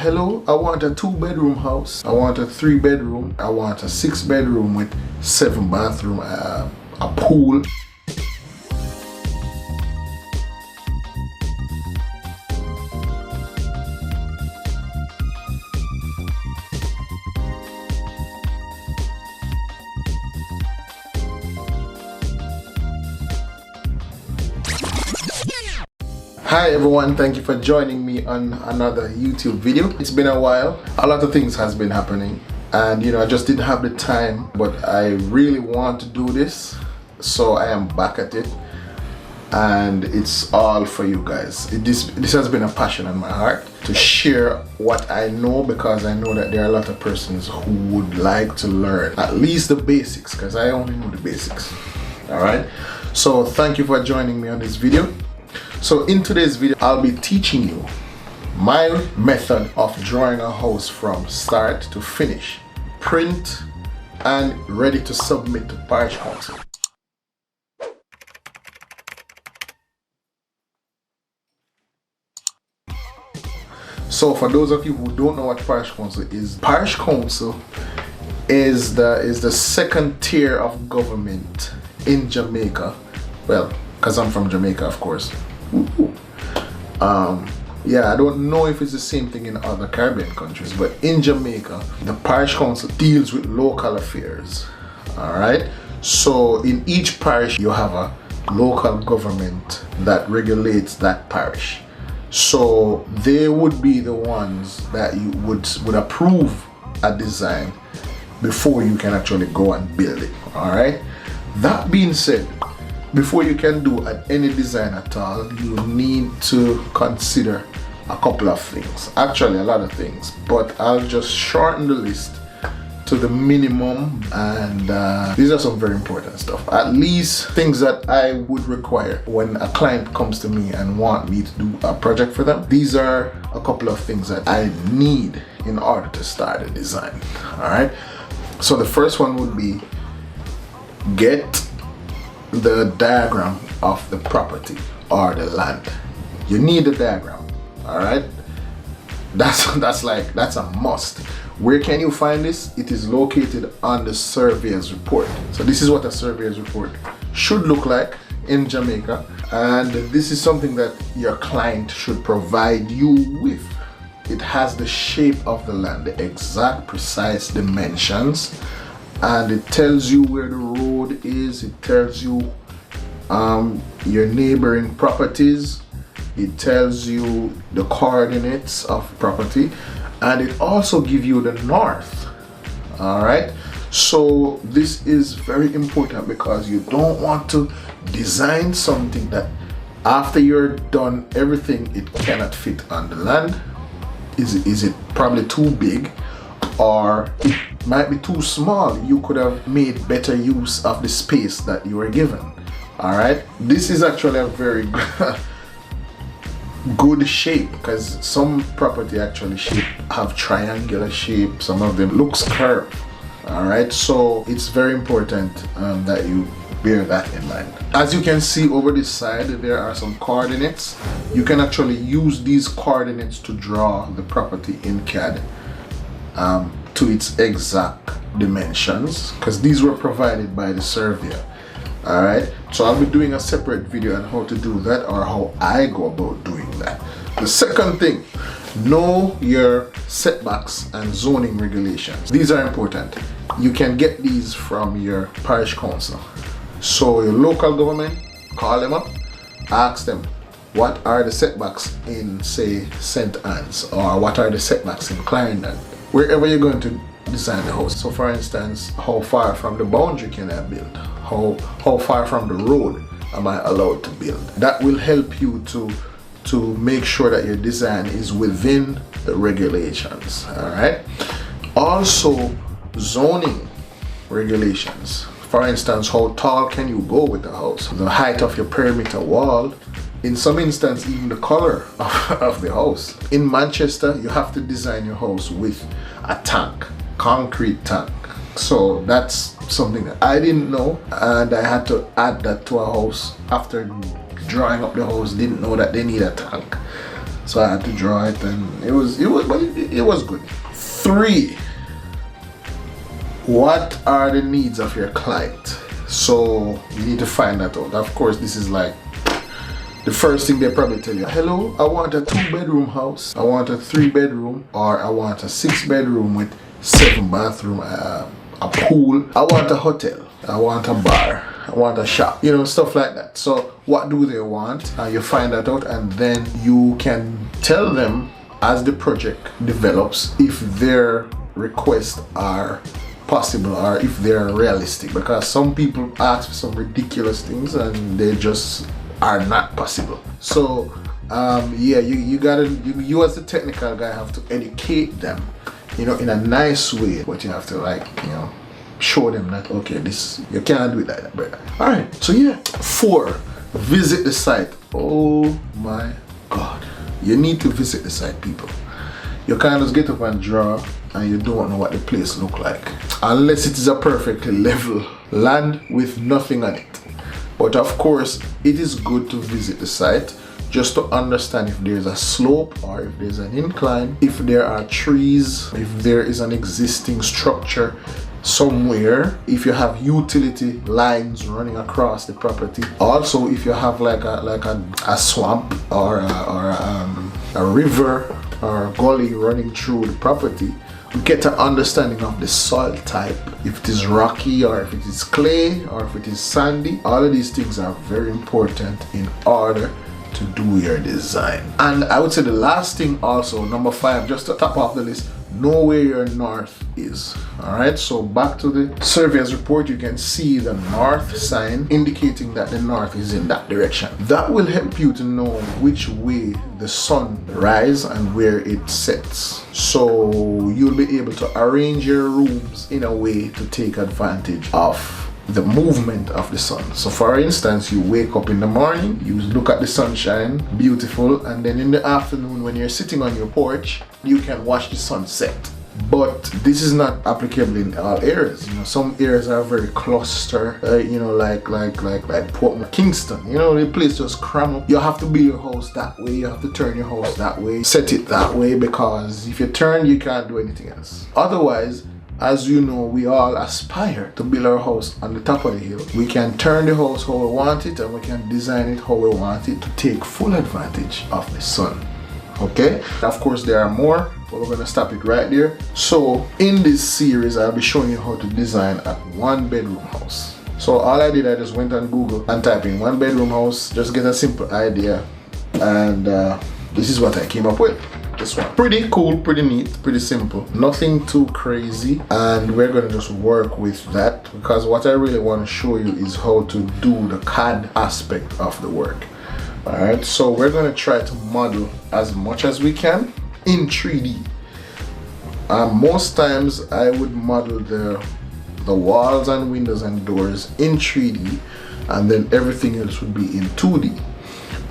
hello, I want a 2-bedroom house, I want a 3-bedroom, I want a 6-bedroom with 7 bathroom, a pool. Hi everyone, thank you for joining me on another YouTube video. It's been a while. A lot of things has been happening and I just didn't have the time, but I really want to do this, so I am back at it and it's all for you guys. This has been a passion on my heart to share what I know, because I know that there are a lot of persons who would like to learn at least the basics, because I only know the basics. Alright, so thank you for joining me on this video. So in today's video, I'll be teaching you my method of drawing a house from start to finish, print, and ready to submit to Parish Council. So for those of you who don't know what Parish Council is the second tier of government in Jamaica. Well, because I'm from Jamaica, of course. Yeah, I don't know if it's the same thing in other Caribbean countries, but in Jamaica, the Parish Council deals with local affairs. Alright, so in each parish you have a local government that regulates that parish. So they would be the ones that you would approve a design before you can actually go and build it. Alright, that being said, before you can do any design at all, you need to consider a couple of things. Actually, a lot of things, but I'll just shorten the list to the minimum, and these are some very important stuff. At least things that I would require when a client comes to me and want me to do a project for them. These are a couple of things that I need in order to start a design. Alright, so the first one would be get the diagram of the property or the land. You need the diagram. All right, that's a must. Where can you find this? It is located on the surveyor's report. So this is what a surveyor's report should look like in Jamaica, and this is something that your client should provide you with. It has the shape of the land, the exact precise dimensions, and it tells you where the road is. It tells you your neighboring properties. It tells you the coordinates of property, and it also gives you the north. All right, so this is very important, because you don't want to design something that after you're done everything, it cannot fit on the land. Is it probably too big, or it might be too small? You could have made better use of the space that you were given. All right, this is actually a very good shape, because some property actually have triangular shape, some of them looks curved. All right, so it's very important that you bear that in mind. As you can see over this side, there are some coordinates. You can actually use these coordinates to draw the property in CAD to its exact dimensions, because these were provided by the surveyor. Alright, so I'll be doing a separate video on how to do that, or how I go about doing that. The second thing, know your setbacks and zoning regulations. These are important. You can get these from your parish council. So your local government, call them up, ask them, what are the setbacks in, say, St. Anne's, or what are the setbacks in Clarendon, wherever you're going to design the house. So for instance, how far from the boundary can I build? How far from the road am I allowed to build? That will help you to make sure that your design is within the regulations. All right, also zoning regulations. For instance, how tall can you go with the house? The height of your perimeter wall. In some instances, even the color of the house. In Manchester, you have to design your house with a tank, concrete tank. So that's something that I didn't know, and I had to add that to a house after drawing up the house. Didn't know that they need a tank. So I had to draw it, and it was good. 3. What are the needs of your client? So you need to find that out. Of course, this is like the first thing they probably tell you. Hello, I want a 2-bedroom house. I want a 3-bedroom, or I want a 6-bedroom with 7 bathroom, a pool. I want a hotel. I want a bar. I want a shop. You know, stuff like that. So what do they want? You find that out, and then you can tell them as the project develops if their requests are possible or if they are realistic, because some people ask for some ridiculous things and they just are not possible. So yeah, you as the technical guy have to educate them, you know, in a nice way, but you have to, like, you know, show them that, okay, this, you can't do it like that, brother. All right, so yeah. 4, visit the site. Oh my God, you need to visit the site, people. You can't just get up and draw and you don't know what the place look like, unless it is a perfectly level land with nothing on it. But of course, it is good to visit the site just to understand if there's a slope or if there's an incline, if there are trees, if there is an existing structure somewhere, if you have utility lines running across the property. Also, if you have like a swamp or a river or a gully running through the property, you get an understanding of the soil type, if it is rocky or if it is clay or if it is sandy. All of these things are very important in order to do your design. And I would say the last thing also, number 5, just to top off the list, know where your north is. All right, so back to the surveyor's report, you can see the north sign indicating that the north is in that direction. That will help you to know which way the sun rises and where it sets. So you'll be able to arrange your rooms in a way to take advantage of the movement of the sun. So for instance, you wake up in the morning, you look at the sunshine, beautiful, and then in the afternoon when you're sitting on your porch, you can watch the sunset. But this is not applicable in all areas. You know, some areas are very cluster, you know, like Portmore, Kingston, you know, the place just cram up. You have to build your house that way, you have to turn your house that way, set it that way, because if you turn, you can't do anything else. Otherwise, as you know, we all aspire to build our house on the top of the hill. We can turn the house how we want it, and we can design it how we want it to take full advantage of the sun. Okay, of course there are more, but we're gonna stop it right there. So in this series, I'll be showing you how to design a 1-bedroom house. So all I did, I just went on Google and typed in 1-bedroom house, just get a simple idea, and this is what I came up with. This one, pretty cool, pretty neat, pretty simple, nothing too crazy, and we're gonna just work with that, because what I really want to show you is how to do the CAD aspect of the work. All right, so we're gonna try to model as much as we can in 3D. Most times I would model the walls and windows and doors in 3D, and then everything else would be in 2D.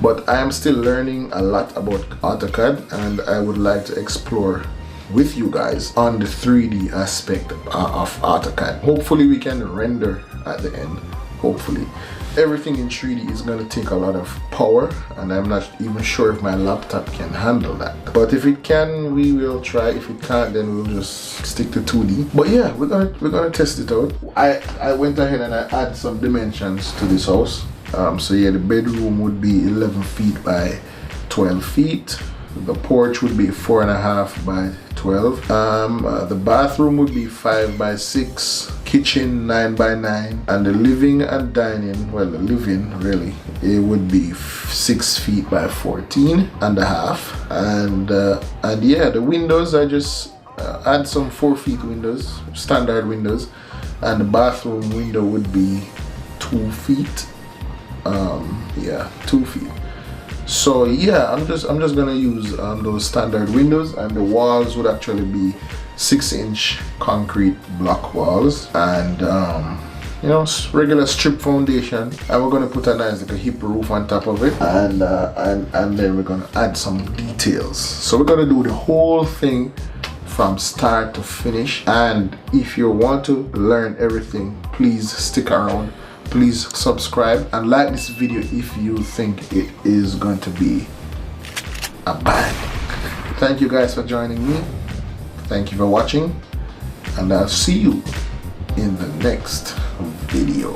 But I am still learning a lot about AutoCAD, and I would like to explore with you guys on the 3D aspect of AutoCAD. Hopefully we can render at the end, hopefully. Everything in 3D is going to take a lot of power, and I'm not even sure if my laptop can handle that. But if it can, we will try. If it can't, then we'll just stick to 2D. But yeah, we're gonna test it out. I went ahead and I add some dimensions to this house. So yeah, the bedroom would be 11 feet by 12 feet. The porch would be 4.5 by 12. The bathroom would be 5 by 6. Kitchen 9 by 9. And the living and dining, well, the living really, it would be 6 feet by 14.5. And yeah, the windows, I just add some 4 feet windows, standard windows, and the bathroom window would be 2 feet. Yeah, 2 feet. So yeah, I'm just gonna use those standard windows, and the walls would actually be 6-inch concrete block walls, and you know, regular strip foundation, and we're gonna put a nice like a hip roof on top of it, and then we're gonna add some details. So we're gonna do the whole thing from start to finish. And if you want to learn everything, please stick around. Please subscribe and like this video if you think it is going to be a bang. Thank you guys for joining me. Thank you for watching, and I'll see you in the next video.